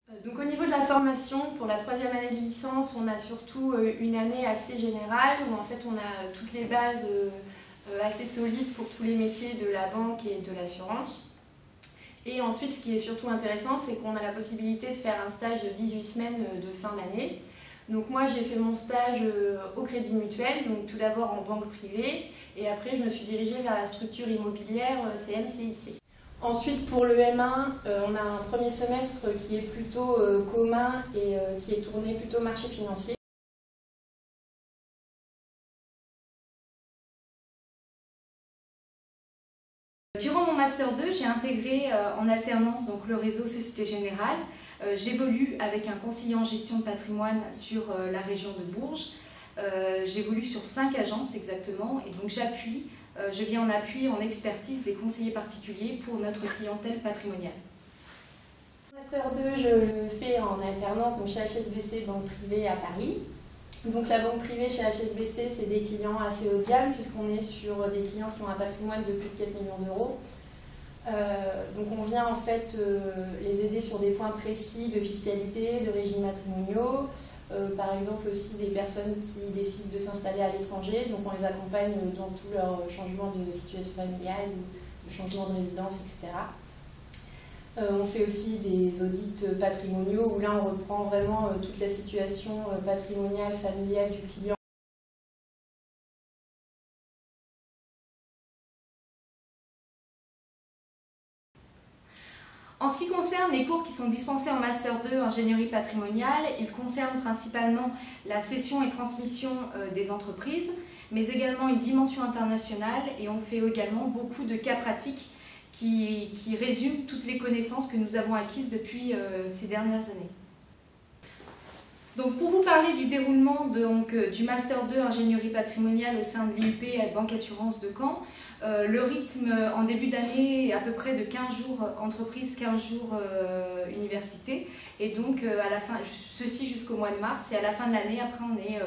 Donc au niveau de la formation, pour la 3e année de licence, on a surtout une année assez générale où en fait on a toutes les bases assez solides pour tous les métiers de la banque et de l'assurance. Et ensuite, ce qui est surtout intéressant, c'est qu'on a la possibilité de faire un stage de 18 semaines de fin d'année. Donc moi, j'ai fait mon stage au Crédit Mutuel, donc tout d'abord en banque privée, et après je me suis dirigée vers la structure immobilière CM-CIC. Ensuite, pour le M1, on a un premier semestre qui est plutôt commun et qui est tourné plutôt marché financier. Durant mon Master 2, j'ai intégré en alternance donc, le réseau Société Générale. J'évolue avec un conseiller en gestion de patrimoine sur la région de Bourges. J'évolue sur 5 agences exactement et donc je viens en appui en expertise des conseillers particuliers pour notre clientèle patrimoniale. Master 2, je le fais en alternance donc chez HSBC Banque Privée à Paris. Donc la banque privée chez HSBC, c'est des clients assez haut de gamme puisqu'on est sur des clients qui ont un patrimoine de plus de 4 millions d'euros. Donc on vient en fait les aider sur des points précis de fiscalité, de régimes matrimoniaux, par exemple aussi des personnes qui décident de s'installer à l'étranger, donc on les accompagne dans tout leur changement de situation familiale, de changement de résidence, etc. On fait aussi des audits patrimoniaux où là on reprend vraiment toute la situation patrimoniale, familiale du client. En ce qui concerne les cours qui sont dispensés en Master 2 ingénierie patrimoniale, ils concernent principalement la cession et transmission des entreprises, mais également une dimension internationale et on fait également beaucoup de cas pratiques qui résument toutes les connaissances que nous avons acquises depuis ces dernières années. Donc pour vous parler du déroulement du Master 2 ingénierie patrimoniale au sein de l'IUP à Banque Assurance de Caen, le rythme en début d'année est à peu près de 15 jours entreprise, 15 jours université. Et donc à la fin, ceci jusqu'au mois de mars. Et à la fin de l'année, après on est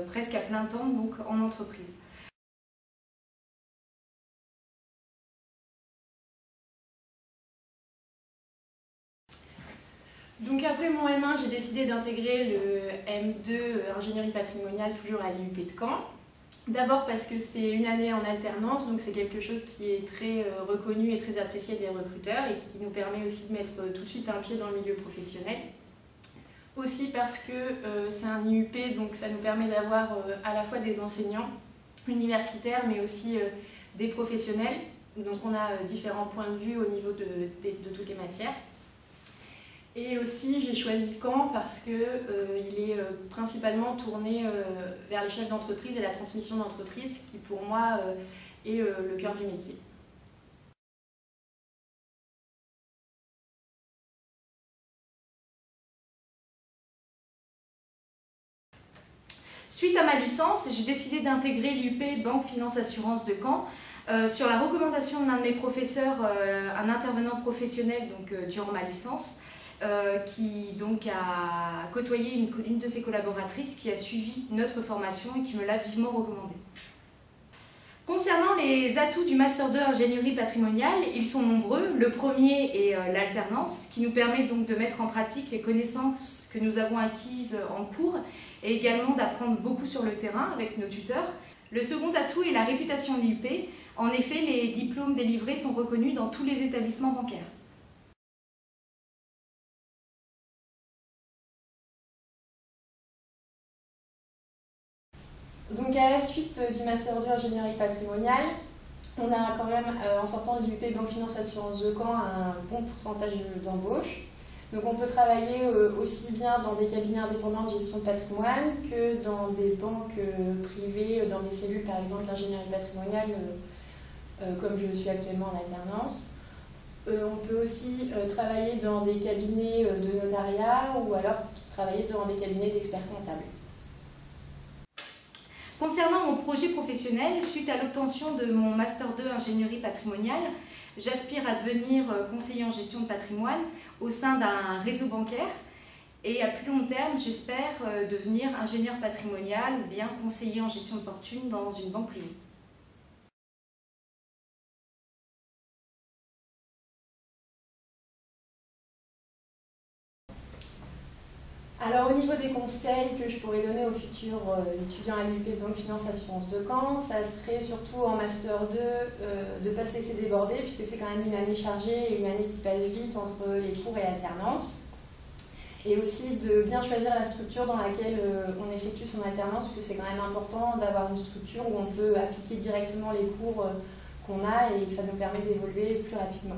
presque à plein temps donc en entreprise. Donc après mon M1, j'ai décidé d'intégrer le M2 ingénierie patrimoniale toujours à l'IUP de Caen. D'abord parce que c'est une année en alternance, donc c'est quelque chose qui est très reconnu et très apprécié des recruteurs et qui nous permet aussi de mettre tout de suite un pied dans le milieu professionnel. Aussi parce que c'est un IUP, donc ça nous permet d'avoir à la fois des enseignants universitaires mais aussi des professionnels. Donc on a différents points de vue au niveau de toutes les matières. Et aussi, j'ai choisi Caen parce qu'il est principalement tourné vers les chefs d'entreprise et la transmission d'entreprise qui, pour moi, est le cœur du métier. Suite à ma licence, j'ai décidé d'intégrer l'IUP Banque Finance Assurance de Caen sur la recommandation de l'un de mes professeurs, un intervenant professionnel durant ma licence. Qui donc a côtoyé une de ses collaboratrices qui a suivi notre formation et qui me l'a vivement recommandé. Concernant les atouts du Master 2 ingénierie patrimoniale, ils sont nombreux. Le premier est l'alternance, qui nous permet donc de mettre en pratique les connaissances que nous avons acquises en cours et également d'apprendre beaucoup sur le terrain avec nos tuteurs. Le second atout est la réputation de l'IUP. En effet, les diplômes délivrés sont reconnus dans tous les établissements bancaires. Donc à la suite du Master 2 ingénierie patrimoniale, on a quand même, en sortant de l'IUP Banque Finance Assurance de Caen, un bon pourcentage d'embauche. Donc on peut travailler aussi bien dans des cabinets indépendants de gestion de patrimoine que dans des banques privées, dans des cellules par exemple d'ingénierie patrimoniale, comme je le suis actuellement en alternance. On peut aussi travailler dans des cabinets de notariat ou alors travailler dans des cabinets d'experts comptables. Concernant mon projet professionnel, suite à l'obtention de mon Master 2 ingénierie patrimoniale, j'aspire à devenir conseiller en gestion de patrimoine au sein d'un réseau bancaire et à plus long terme, j'espère devenir ingénieur patrimonial ou bien conseiller en gestion de fortune dans une banque privée. Alors au niveau des conseils que je pourrais donner aux futurs étudiants à l'UP Banque Finance Assurance de Caen, ça serait surtout en Master 2 de ne pas se laisser déborder puisque c'est quand même une année chargée et une année qui passe vite entre les cours et l'alternance. Et aussi de bien choisir la structure dans laquelle on effectue son alternance puisque c'est quand même important d'avoir une structure où on peut appliquer directement les cours qu'on a et que ça nous permet d'évoluer plus rapidement.